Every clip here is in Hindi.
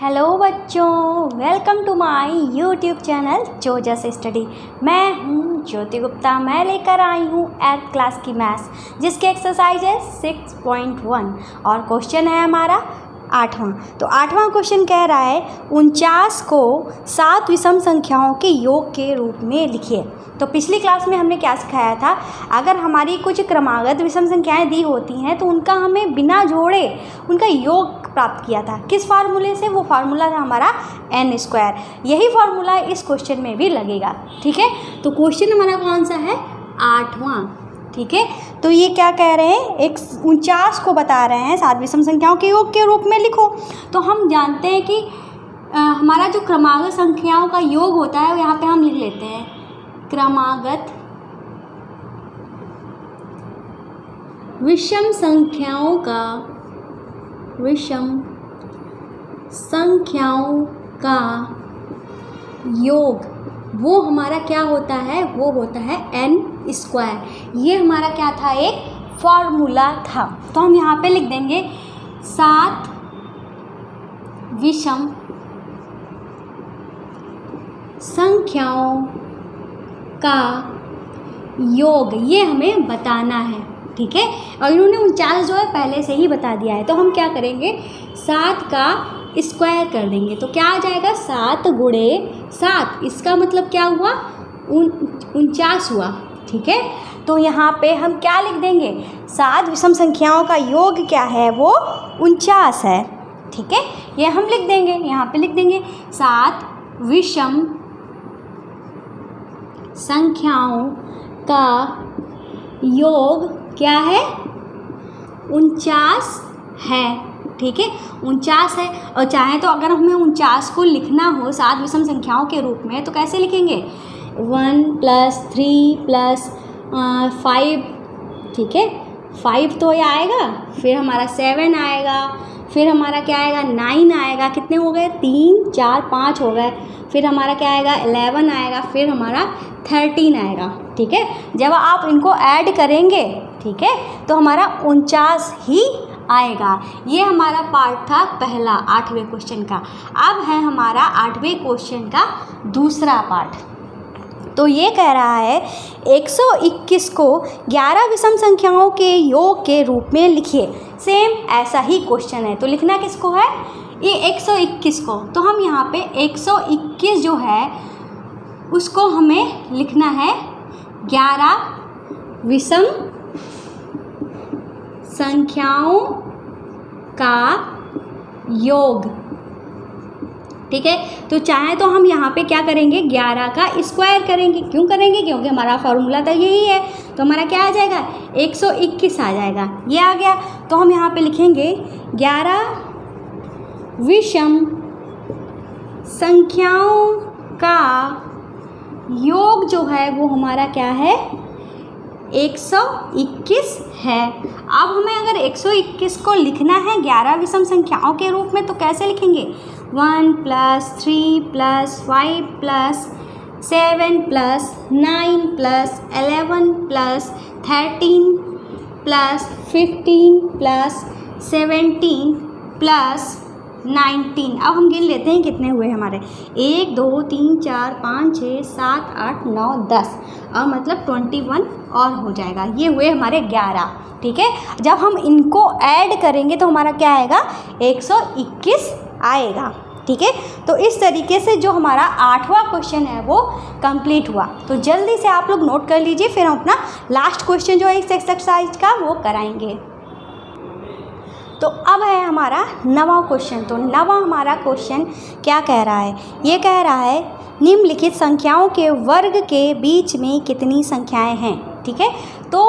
हेलो बच्चों, welcome to my YouTube channel जोजस स्टडी। मैं हूँ ज्योति गुप्ता। मैं लेकर आई हूँ 8th क्लास की मैथ्स, जिसकी एक्सरसाइज है 6.1 और क्वेश्चन है हमारा 8वां। तो 8वां क्वेश्चन कह रहा है 49 को 7 विषम संख्याओं के योग के रूप में लिखिए। तो पिछली क्लास में हमने क्या सिखाया था, अगर हमारी कुछ क्रमागत विषम संख्याएं दी होती हैं तो उनका हमें बिना जोड़े उनका योग प्राप्त किया था। किस फार्मूले से? वो फार्मूला था हमारा n²। यही फार्मूला इस क्वेश्चन में भी लगेगा। ठीक है, तो क्वेश्चन हमारा कौन सा है? 8वां। ठीक है, तो ये क्या कह रहे हैं, 49 को बता रहे हैं 7 विषम संख्याओं के योग के रूप में लिखो। तो हम जानते हैं कि हमारा जो क्रमागत संख्याओं का योग होता है, यहाँ पे हम लिख लेते हैं क्रमागत विषम संख्याओं का योग, वो हमारा क्या होता है? वो होता है n²। ये हमारा क्या था? एक फॉर्मूला था। तो हम यहाँ पे लिख देंगे 7 विषम संख्याओं का योग, ये हमें बताना है। ठीक है, और इन्होंने 49 जो है पहले से ही बता दिया है। तो हम क्या करेंगे, 7 का स्क्वायर कर देंगे। तो क्या आ जाएगा? 7 × 7। इसका मतलब क्या हुआ? 49 हुआ। ठीक है, तो यहाँ पे हम क्या लिख देंगे? 7 विषम संख्याओं का योग क्या है? वो 49 है। ठीक है, ये हम लिख देंगे, यहाँ पे लिख देंगे 7 विषम संख्याओं का योग क्या है? 49 है। ठीक है, 49 है। और चाहे तो अगर हमें 49 को लिखना हो 7 विषम संख्याओं के रूप में, तो कैसे लिखेंगे? 1 + 3 + 5। ठीक है, 5 तो ये आएगा, फिर हमारा 7 आएगा, फिर हमारा क्या आएगा? 9 आएगा। कितने हो गए? 3 4 5 हो गए। फिर हमारा क्या आएगा? 11 आएगा, फिर हमारा 13 आएगा। ठीक है, जब आप इनको ऐड करेंगे, ठीक है, तो हमारा 49 ही आएगा। ये हमारा पार्ट था पहला 8वें क्वेश्चन का। अब है हमारा 8वें क्वेश्चन का दूसरा पार्ट। तो ये कह रहा है 121 को 11 विषम संख्याओं के योग के रूप में लिखिए। सेम ऐसा ही क्वेश्चन है। तो लिखना किसको है? ये 121 को। तो हम यहाँ पे 121 जो है उसको हमें लिखना है 11 विषम संख्याओं का योग। ठीक है, तो चाहे तो हम यहाँ पे क्या करेंगे? 11 का स्क्वायर करेंगे। क्यों करेंगे? क्योंकि हमारा फॉर्मूला तो यही है। तो हमारा क्या आ जाएगा? 121 आ जाएगा। ये आ गया। तो हम यहाँ पे लिखेंगे 11 विषम संख्याओं का योग जो है वो हमारा क्या है? 121 है। अब हमें अगर 121 को लिखना है 11 विषम संख्याओं के रूप में, तो कैसे लिखेंगे? 1 + 3 + 5 + 7 + 9 + 11 + 13 + 15 + 17 + 19। अब हम गिन लेते हैं कितने हुए हमारे। 1 2 3 4 5 6 7 8 9 10। अब मतलब 21 और हो जाएगा। ये हुए हमारे 11। ठीक है, जब हम इनको ऐड करेंगे तो हमारा क्या आएगा? 121 आएगा। ठीक है, तो इस तरीके से जो हमारा 8वां क्वेश्चन है वो कंप्लीट हुआ। तो जल्दी से आप लोग नोट कर लीजिए, फिर हम अपना लास्ट क्वेश्चन जो है इस एक्सरसाइज का वो कराएंगे। तो अब है हमारा 9वां क्वेश्चन। तो 9वां हमारा क्वेश्चन क्या कह रहा है? ये कह रहा है निम्नलिखित संख्याओं के वर्ग के बीच में कितनी संख्याएं हैं? ठीक है, तो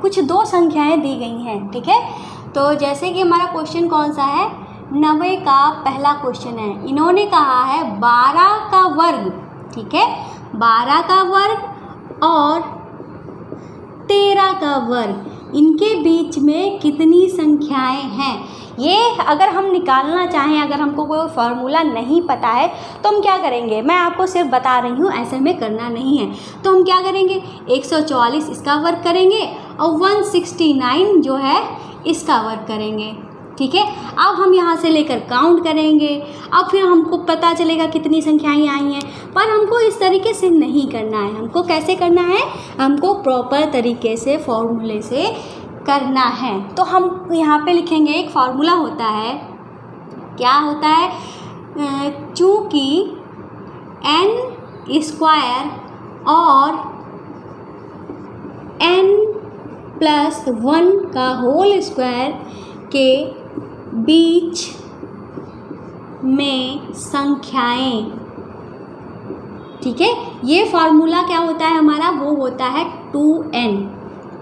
कुछ 2 संख्याएं दी गई हैं। ठीक है, तो जैसे कि हमारा क्वेश्चन कौन सा है? 90 का पहला क्वेश्चन है। इन्होंने कहा है 12 का वर्ग। ठीक है, 12 का वर्ग और 13 का वर्ग, इनके बीच में कितनी संख्याएं हैं? ये अगर हम निकालना चाहें, अगर हमको कोई फार्मूला नहीं पता है तो हम क्या करेंगे? मैं आपको सिर्फ बता रही हूँ, ऐसे में करना नहीं है। तो हम क्या करेंगे? 144 इसका वर्ग करेंगे और 169 जो है इसका वर्ग करेंगे। ठीक है। अब हम यहाँ से लेकर काउंट करेंगे, अब फिर हमको पता चलेगा कितनी संख्याएं आई हैं। पर हमको इस तरीके से नहीं करना है, हमको कैसे करना है, हमको प्रॉपर तरीके से फॉर्मूले से करना है। तो हम यहाँ पे लिखेंगे, एक फार्मूला होता है, क्या होता है, चूँकि n स्क्वायर और n+1 का होल स्क्वायर के बीच में संख्याएं, ठीक है। ये फार्मूला क्या होता है हमारा, वो होता है 2n,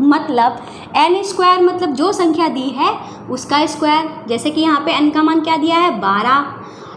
मतलब n स्क्वायर मतलब जो संख्या दी है उसका स्क्वायर, जैसे कि यहाँ पे n का मान क्या दिया है 12,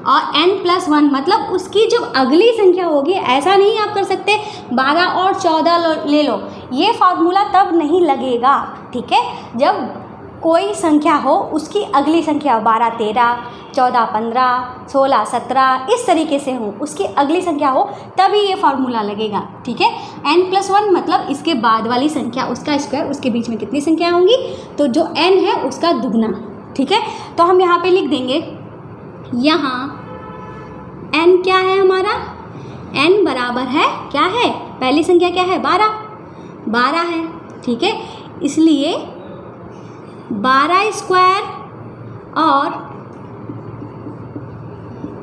और n+1 मतलब उसकी जो अगली संख्या होगी। ऐसा नहीं आप कर सकते 12 और 14 ले लो, ये फार्मूला तब नहीं लगेगा, ठीक है। जब कोई संख्या हो उसकी अगली संख्या 12, 13, 14, 15, 16, 17 इस तरीके से हो, उसकी अगली संख्या हो, तभी ये फार्मूला लगेगा, ठीक है। n+1 मतलब इसके बाद वाली संख्या, उसका स्क्वायर, उसके बीच में कितनी संख्या होंगी, तो जो n है उसका दुगना, ठीक है। तो हम यहाँ पे लिख देंगे, यहाँ n क्या है हमारा, n बराबर है क्या है, पहली संख्या क्या है 12 है, ठीक है। इसलिए 12 स्क्वायर और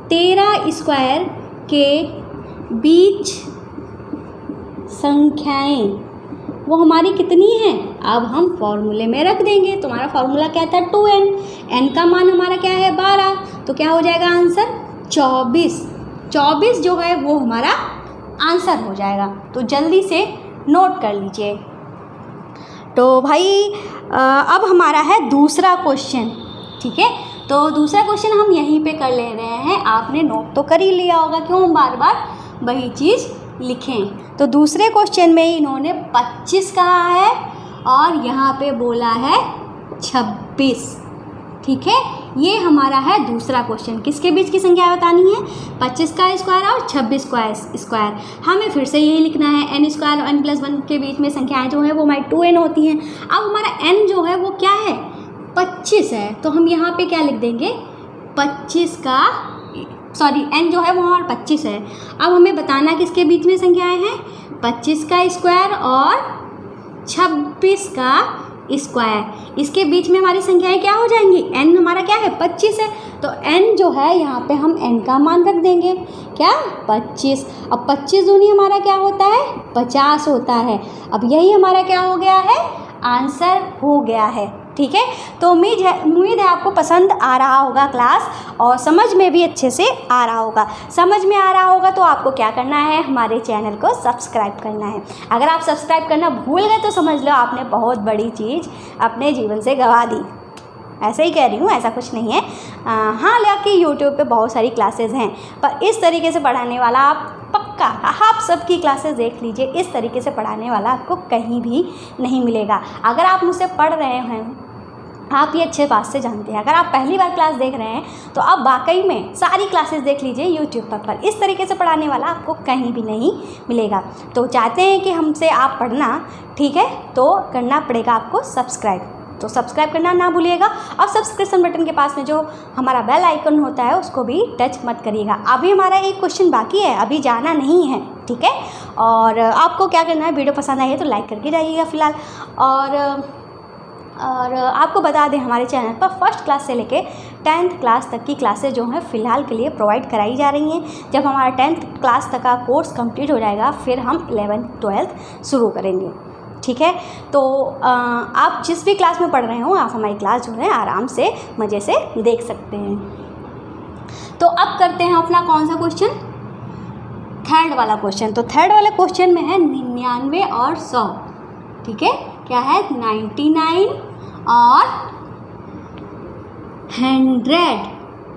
13 स्क्वायर के बीच संख्याएं वो हमारी कितनी हैं, अब हम फॉर्मूले में रख देंगे। तुम्हारा फॉर्मूला क्या था 2n, n का मान हमारा क्या है 12, तो क्या हो जाएगा आंसर 24 जो है वो हमारा आंसर हो जाएगा। तो जल्दी से नोट कर लीजिए। तो भाई अब हमारा है दूसरा क्वेश्चन, ठीक है। तो दूसरा क्वेश्चन हम यहीं पे कर ले रहे हैं, आपने नोट तो कर ही लिया होगा, क्यों हम बार बार वही चीज़ लिखें। तो दूसरे क्वेश्चन में इन्होंने 25 कहा है और यहाँ पे बोला है 26, ठीक है। ये हमारा है दूसरा क्वेश्चन, किसके बीच की संख्या बतानी है, 25 का स्क्वायर और 26 का स्क्वायर। हमें फिर से यही लिखना है, n स्क्वायर और n+1 के बीच में संख्याएं जो है वो हमारी 2n होती हैं। अब हमारा n जो है वो क्या है 25 है, तो हम यहाँ पे क्या लिख देंगे 25 का n जो है वो हमारा 25 है। अब हमें बताना किसके बीच में संख्याएं हैं, 25 का स्क्वायर और 26 का स्क्वायर, इसके बीच में हमारी संख्याएं क्या हो जाएंगी, n हमारा क्या है 25 है, तो n जो है यहाँ पे हम n का मान रख देंगे क्या 25। अब 25 दूनी हमारा क्या होता है 50 होता है। अब यही हमारा क्या हो गया है, आंसर हो गया है, ठीक है। तो उम्मीद है आपको पसंद आ रहा होगा क्लास, और समझ में भी अच्छे से आ रहा होगा। समझ में आ रहा होगा तो आपको क्या करना है, हमारे चैनल को सब्सक्राइब करना है। अगर आप सब्सक्राइब करना भूल गए तो समझ लो आपने बहुत बड़ी चीज़ अपने जीवन से गंवा दी। ऐसे ही कह रही हूँ, ऐसा कुछ नहीं है। हाँ, हालांकि यूट्यूब पे बहुत सारी क्लासेस हैं, पर इस तरीके से पढ़ाने वाला आप पक्का, आप सबकी क्लासेस देख लीजिए, इस तरीके से पढ़ाने वाला आपको कहीं भी नहीं मिलेगा। अगर आप मुझसे पढ़ रहे हैं, आप ये अच्छे बात से जानते हैं। अगर आप पहली बार क्लास देख रहे हैं तो आप वाकई में सारी क्लासेस देख लीजिए यूट्यूब पर इस तरीके से पढ़ाने वाला आपको कहीं भी नहीं मिलेगा। तो चाहते हैं कि हमसे आप पढ़ना, ठीक है, तो करना पड़ेगा आपको सब्सक्राइब। तो सब्सक्राइब करना ना भूलिएगा, और सब्सक्रिप्शन बटन के पास में जो हमारा बेल आइकन होता है उसको भी टच मत करिएगा। अभी हमारा एक क्वेश्चन बाकी है, अभी जाना नहीं है, ठीक है। और आपको क्या करना है, वीडियो पसंद आई है तो लाइक करके जाइएगा फ़िलहाल। और आपको बता दें, हमारे चैनल पर फर्स्ट क्लास से लेके 10th क्लास तक की क्लासेस जो हैं फ़िलहाल के लिए प्रोवाइड कराई जा रही हैं। जब हमारा 10th क्लास तक का कोर्स कंप्लीट हो जाएगा फिर हम 11th 12th शुरू करेंगे, ठीक है। तो आप जिस भी क्लास में पढ़ रहे हो, आप हमारी क्लास जो है आराम से मज़े से देख सकते हैं। तो अब करते हैं अपना कौन सा क्वेश्चन, थर्ड वाला क्वेश्चन। तो थर्ड वाले क्वेश्चन में है 99 और 100, ठीक है। क्या है 99 और 100,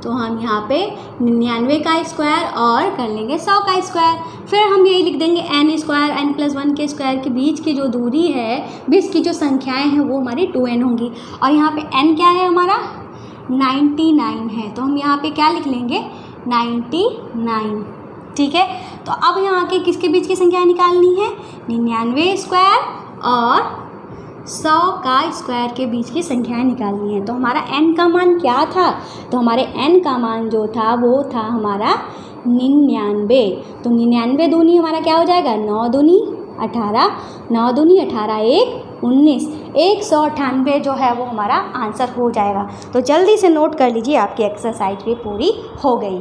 तो हम यहाँ पे 99 का स्क्वायर और कर लेंगे 100 का स्क्वायर। फिर हम यही लिख देंगे n स्क्वायर n+1 के स्क्वायर के बीच की जो दूरी है, बीच की जो संख्याएं हैं वो हमारी 2n होंगी। और यहाँ पे n क्या है हमारा 99 है, तो हम यहाँ पे क्या लिख लेंगे 99, ठीक है। तो अब यहाँ के किसके बीच की संख्याएं निकालनी है, 99 स्क्वायर और 100 का स्क्वायर के बीच की संख्याएं निकालनी है। तो हमारा n का मान क्या था? तो हमारे n का मान जो था वो था हमारा 99। तो 99 दूनी हमारा क्या हो जाएगा? 9 दूनी 18, 9 दूनी 18, 1 19, 198 जो है वो हमारा आंसर हो जाएगा। तो जल्दी से नोट कर लीजिए, आपकी एक्सरसाइज भी पूरी हो गई।